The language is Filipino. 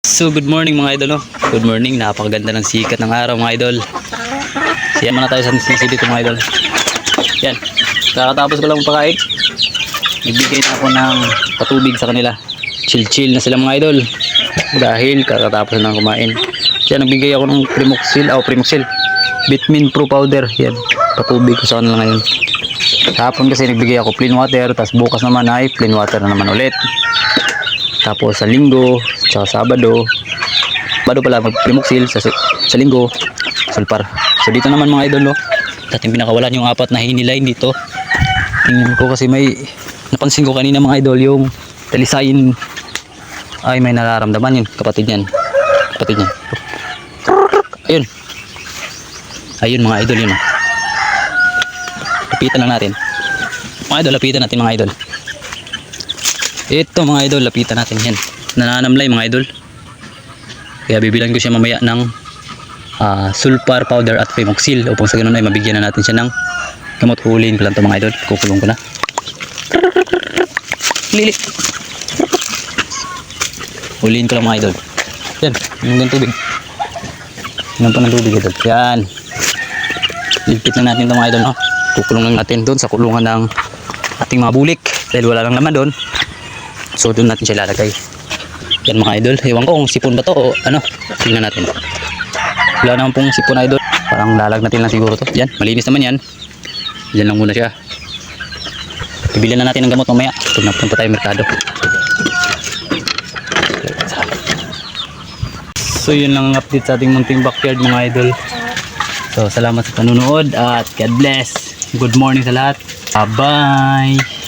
So good morning mga idol, no? Good morning, napakaganda ng sikat ng araw mga idol. Siyan muna tayo sa sisi dito mga idol. Yan, kakatapos ko lang pakain. Nagbigay na ako ng patubig sa kanila. Chill na sila mga idol. Dahil kakatapos na kumain. Yan, nagbigay ako ng Primoxil Vitamin Pro powder. Yan, patubig ko sa kanila ngayon. Hapon kasi nagbigay ako plain water, tapos bukas naman ay plain water na naman ulit. Tapos sa linggo, tsaka Sabado pala mag-Primoxil, sa linggo sulpar. So dito naman mga idol, no, dating pinakawalan yung apat na hinilain dito. Tingnan ko kasi napansin ko kanina mga idol, yung talisayin ay may nararamdaman yun, kapatid niyan. Ayun mga idol, yun. Lapitan lang natin mga idol, mga idol. Ito mga idol, lapitan natin yan. Nananamlay mga idol. Kaya bibilan ko siya mamaya ng sulfur powder at Primoxil upang sa ganun ay mabigyan na natin siya ng gamot. Huliin ko lang ito mga idol. Kukulong ko na. Lili. Huliin ko lang mga idol. Yan, yung tubig. Yan pa ng tubig idol. Yan. Lipit lang natin ito mga idol, no? Kukulong lang natin doon sa kulungan ng ating mga bulik. Dahil wala lang naman doon. So doon natin siya lalagay. Yan mga idol. Ewan ko kung sipon ba to o ano. Tingnan natin. Wala naman pong sipon idol. Parang lalagnatin lang siguro to. Yan, malinis naman yan. Yan lang muna siya. Bibilihan na natin ng gamot mamaya pag napunta tayo merkado. So yun lang ang update sa ating munting backyard mga idol. So salamat sa panunood at God bless. Good morning sa lahat. Bye bye.